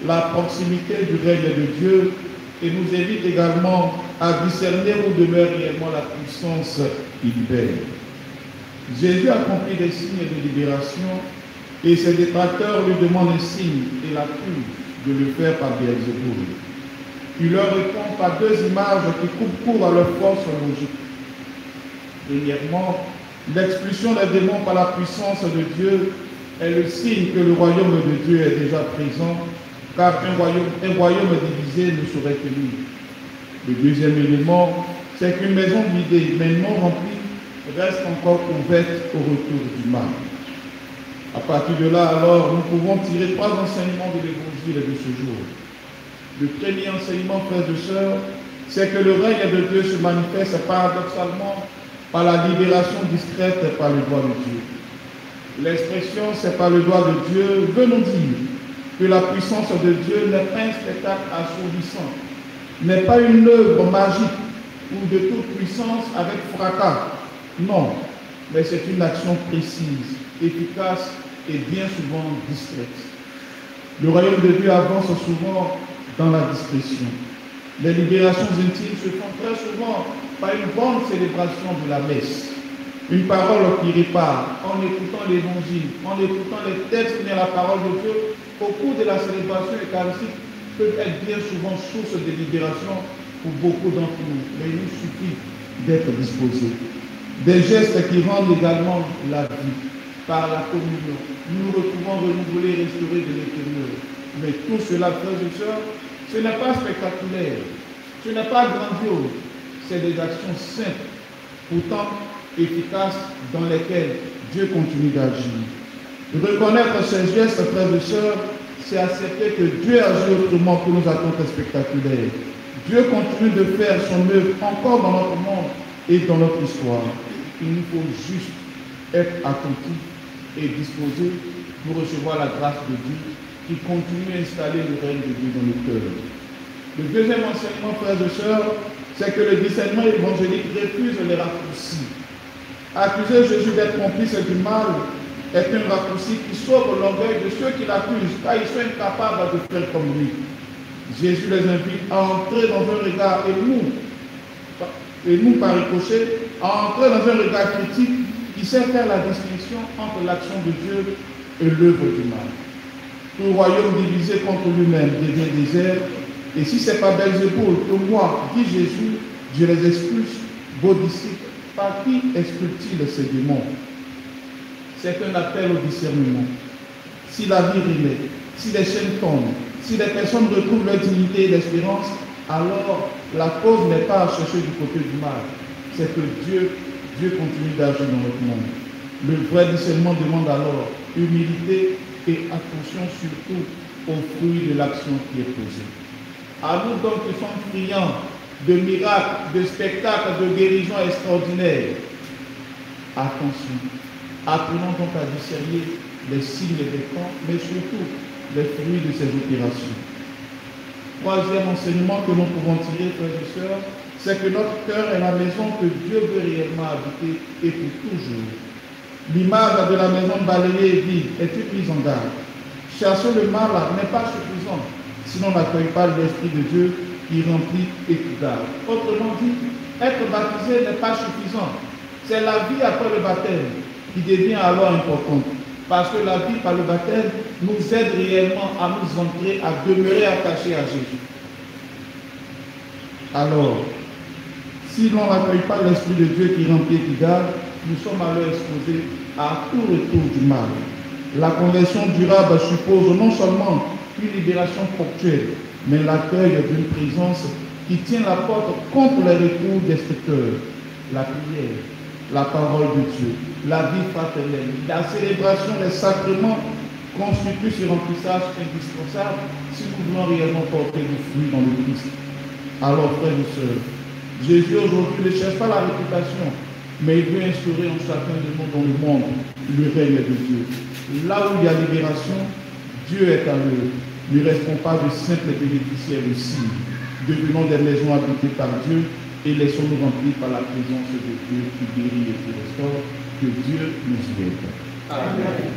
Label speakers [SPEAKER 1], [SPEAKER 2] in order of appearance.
[SPEAKER 1] la proximité du règne de Dieu et nous évite également à discerner où demeure réellement la puissance qui libère. Jésus accomplit des signes de libération et ses détracteurs lui demandent un signe et l'accusent de le faire par Beelzéboul. Il leur répond par deux images qui coupent court à leur force logique. Premièrement, l'expulsion des démons par la puissance de Dieu est le signe que le royaume de Dieu est déjà présent, car un royaume divisé ne saurait tenir. Le deuxième élément, c'est qu'une maison vidée, mais non remplie, reste encore ouverte au retour du mal. À partir de là, alors, nous pouvons tirer trois enseignements de l'évangile de ce jour. Le premier enseignement, frères et sœurs, c'est que le règne de Dieu se manifeste paradoxalement par la libération discrète par le doigt de Dieu. L'expression « c'est par le doigt de Dieu » veut nous dire que la puissance de Dieu n'est pas un spectacle assourdissant, n'est pas une œuvre magique ou de toute puissance avec fracas. Non, mais c'est une action précise, efficace et bien souvent discrète. Le royaume de Dieu avance souvent dans la discrétion. Les libérations intimes se font très souvent par une bonne célébration de la messe. Une parole qui répare, en écoutant l'évangile, en écoutant les textes de la parole de Dieu, au cours de la célébration eucharistique, peuvent être bien souvent source de libération pour beaucoup d'entre nous. Mais il nous suffit d'être disposés. Des gestes qui rendent également la vie par la communion. Nous nous retrouvons renouvelés, restaurés de l'intérieur. Mais tout cela, frères et sœurs, ce n'est pas spectaculaire, ce n'est pas grandiose, c'est des actions simples, pourtant efficaces, dans lesquelles Dieu continue d'agir. Reconnaître ces gestes, frères et sœurs, c'est accepter que Dieu agit autrement que nos attentes spectaculaires. Dieu continue de faire son œuvre encore dans notre monde et dans notre histoire. Il nous faut juste être attentifs et disposés pour recevoir la grâce de Dieu qui continue à installer le règne de Dieu dans nos cœurs. Le deuxième enseignement, frères et sœurs, c'est que le discernement évangélique refuse les raccourcis. Accuser Jésus d'être complice du mal est un raccourci qui sauve l'orgueil de ceux qui l'accusent, car ils sont incapables de faire comme lui. Jésus les invite à entrer dans un regard, et nous par ricochet, à entrer dans un regard critique qui sait faire la distinction entre l'action de Dieu et l'œuvre du mal. Tout royaume divisé contre lui-même devient désert, et si ce n'est pas Beelzéboul que moi, dit Jésus, je les expulse, vos disciples, par qui expulsent-ils ces démons? C'est un appel au discernement. Si la vie renaît, si les chaînes tombent, si les personnes retrouvent leur dignité et l'espérance, alors la cause n'est pas à chercher du côté du mal. C'est que Dieu continue d'agir dans notre monde. Le vrai discernement demande alors humilité et attention surtout aux fruits de l'action qui est posée. À nous donc qui sommes friands de miracles, de spectacles, de guérisons extraordinaires, attention, apprenons donc à discerner les signes des temps, mais surtout les fruits de ces opérations. Troisième enseignement que nous pouvons tirer, frères et sœurs, c'est que notre cœur est la maison que Dieu veut réellement habiter et pour toujours. L'image de la maison balayée et vide est une mise en garde. Chercher le mal n'est pas suffisant, sinon on n'accueille pas l'Esprit de Dieu qui remplit et qui garde. Autrement dit, être baptisé n'est pas suffisant. C'est la vie après le baptême qui devient alors importante. Parce que la vie par le baptême nous aide réellement à nous ancrer, à demeurer attachés à Jésus. Alors, si l'on n'accueille pas l'Esprit de Dieu qui remplit et qui garde, nous sommes alors exposés à tout retour du mal. La conversion durable suppose non seulement une libération ponctuelle, mais l'accueil d'une présence qui tient la porte contre les retours destructeurs. La prière, la parole de Dieu, la vie fraternelle, la célébration des sacrements constituent ce remplissage indispensable si nous voulons réellement porter du fruit dans le Christ. Alors, frères et sœurs, Jésus aujourd'hui ne cherche pas la réputation, mais il veut instaurer en chacun de nous dans le monde le règne de Dieu. Là où il y a libération, Dieu est à l'œuvre. Ne restons pas de simples bénéficiaires aussi. Devenons des maisons habitées par Dieu et laissons-nous remplir par la présence de Dieu qui guérit et qui restaure. Que Dieu nous aide. Amen.